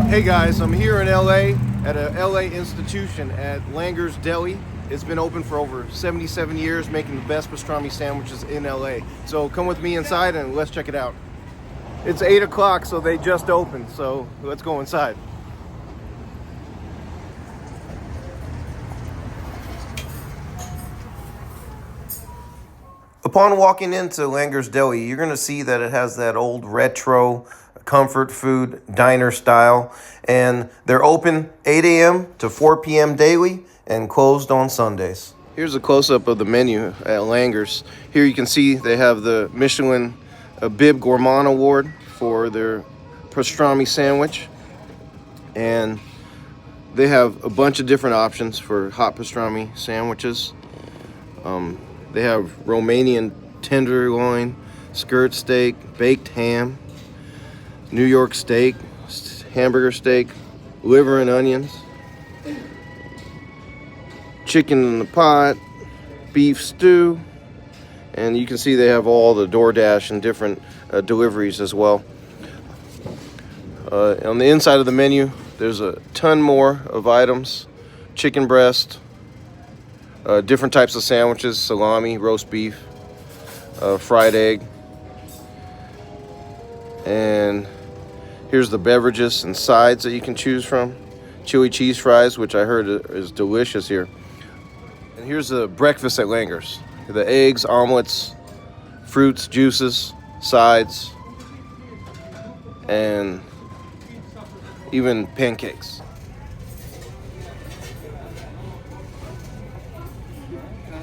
Hey guys, I'm here in LA at a LA institution at Langer's Deli. It's been open for over 77 years, making the best pastrami sandwiches in LA. So come with me inside and let's check it out. It's 8 o'clock, so they just opened, so let's go inside. Upon walking into Langer's Deli, you're going to see that it has that old retro comfort food diner style, and they're open 8 a.m. to 4 p.m. daily and closed on Sundays. Here's a close-up of the menu at Langer's. Here you can see they have the Michelin Bib Gourmand Award for their pastrami sandwich, and they have a bunch of different options for hot pastrami sandwiches. They have Romanian tenderloin, skirt steak, baked ham, New York steak, hamburger steak, liver and onions, chicken in the pot, beef stew, and you can see they have all the DoorDash and different deliveries as well. On the inside of the menu, there's a ton more of items: chicken breast, different types of sandwiches, salami, roast beef, fried egg, and here's the beverages and sides that you can choose from. Chili cheese fries, which I heard is delicious here. And here's the breakfast at Langer's. The eggs, omelets, fruits, juices, sides, and even pancakes.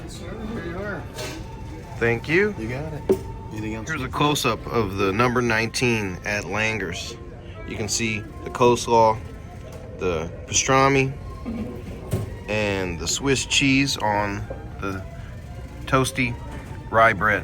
Here you are. Thank you. You got it. Anything else? Here's a close-up of the number 19 at Langer's. You can see the coleslaw, the pastrami, and the Swiss cheese on the toasty rye bread.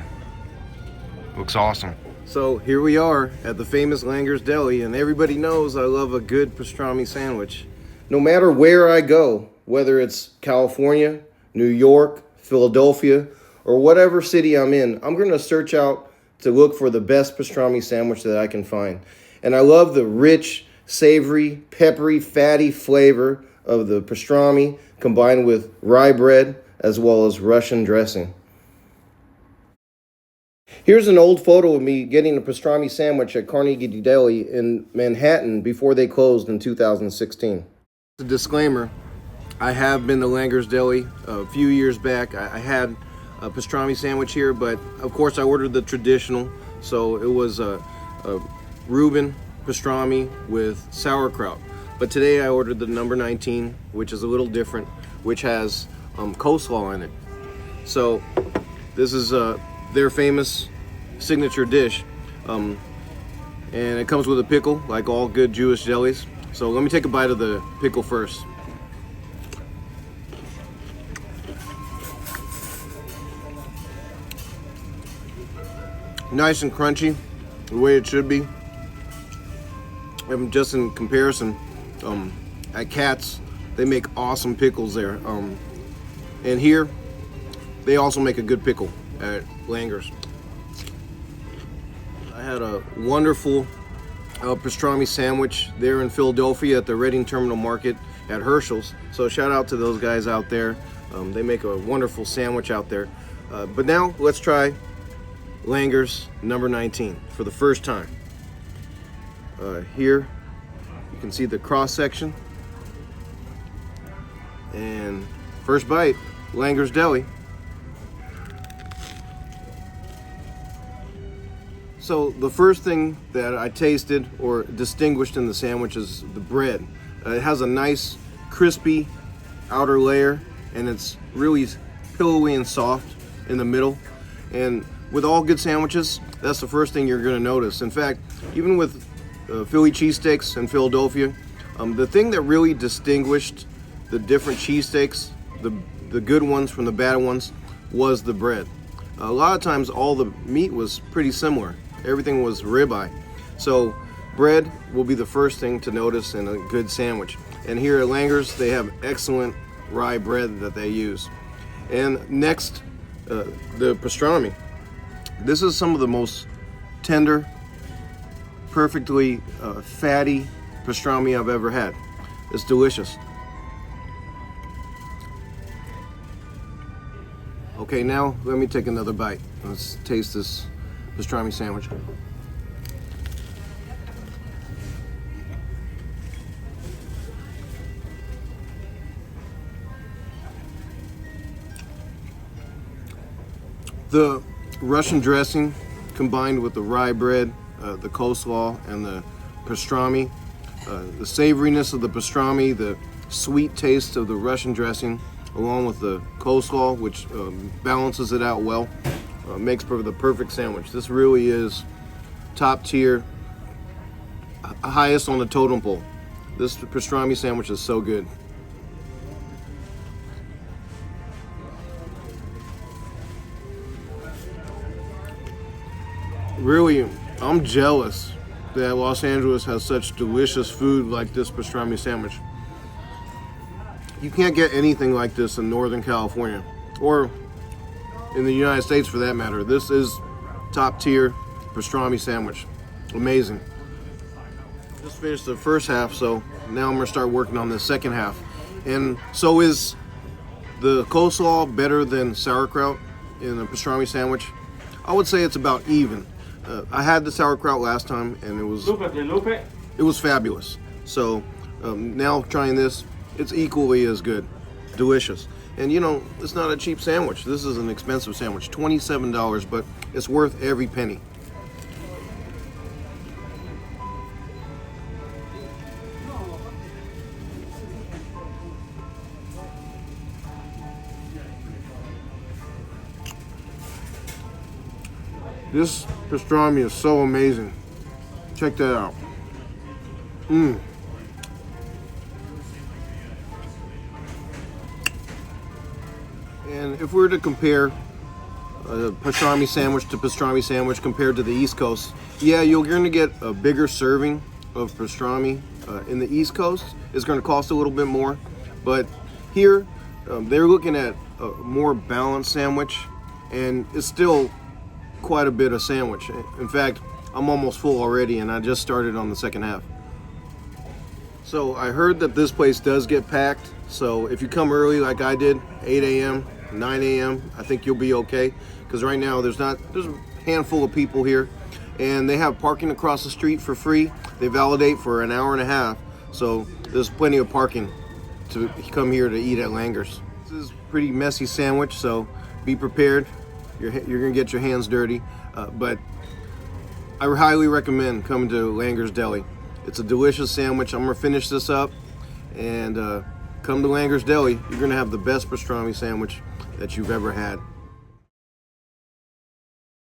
Looks awesome. So here we are at the famous Langer's Deli, and everybody knows I love a good pastrami sandwich. No matter where I go, whether it's California, New York, Philadelphia, or whatever city I'm in, I'm going to search out to look for the best pastrami sandwich that I can find. And I love the rich, savory, peppery, fatty flavor of the pastrami combined with rye bread as well as Russian dressing. Here's an old photo of me getting a pastrami sandwich at Carnegie Deli in Manhattan before they closed in 2016. A disclaimer, I have been to Langer's Deli a few years back. I had a pastrami sandwich here, but of course I ordered the traditional. So it was a Reuben pastrami with sauerkraut. But today I ordered the number 19, which is a little different, which has coleslaw in it. So this is their famous signature dish. And it comes with a pickle, like all good Jewish delis. So let me take a bite of the pickle first. Nice and crunchy, the way it should be. And just in comparison, at Katz, they make awesome pickles there. And here, they also make a good pickle at Langer's. I had a wonderful pastrami sandwich there in Philadelphia at the Reading Terminal Market at Herschel's. So shout out to those guys out there. They make a wonderful sandwich out there. But now let's try Langer's number 19 for the first time. Here you can see the cross section, and first bite, Langer's Deli. So the first thing that I tasted or distinguished in the sandwich is the bread. It has a nice crispy outer layer, and it's really pillowy and soft in the middle. And with all good sandwiches, that's the first thing you're going to notice. In fact, even with Philly cheesesteaks in Philadelphia, the thing that really distinguished the different cheesesteaks, the good ones from the bad ones, was the bread. A lot of times all the meat was pretty similar. Everything was ribeye. So bread will be the first thing to notice in a good sandwich. And here at Langer's, they have excellent rye bread that they use. And next, the pastrami. This is some of the most tender, perfectly fatty pastrami I've ever had. It's delicious. Okay, now let me take another bite. Let's taste this pastrami sandwich. The Russian dressing combined with the rye bread, the coleslaw, and the pastrami, the savoriness of the pastrami, the sweet taste of the Russian dressing, along with the coleslaw, which balances it out well, makes for the perfect sandwich. This really is top tier, highest on the totem pole. This pastrami sandwich is so good. Really, I'm jealous that Los Angeles has such delicious food like this pastrami sandwich. You can't get anything like this in Northern California, or in the United States for that matter. This is top tier pastrami sandwich. Amazing. Just finished the first half, so now I'm gonna start working on the second half. And so, is the coleslaw better than sauerkraut in a pastrami sandwich? I would say it's about even. I had the sauerkraut last time, and it was fabulous. So now trying this, it's equally as good, delicious. And you know, it's not a cheap sandwich. This is an expensive sandwich, $27, but it's worth every penny. This pastrami is so amazing. Check that out. And if we were to compare a pastrami sandwich to pastrami sandwich compared to the East Coast, yeah, you're going to get a bigger serving of pastrami in the East Coast. It's going to cost a little bit more, but here they're looking at a more balanced sandwich, and it's still quite a bit of sandwich. In fact, I'm almost full already, and I just started on the second half. So I heard that this place does get packed, so if you come early like I did, 8 a.m., 9 a.m., I think you'll be okay, because right now there's a handful of people here, and they have parking across the street for free. They validate for an hour and a half, so there's plenty of parking to come here to eat at Langer's. This is a pretty messy sandwich, so be prepared. You're gonna get your hands dirty, but I highly recommend coming to Langer's Deli. It's a delicious sandwich. I'm gonna finish this up, and come to Langer's Deli. You're gonna have the best pastrami sandwich that you've ever had.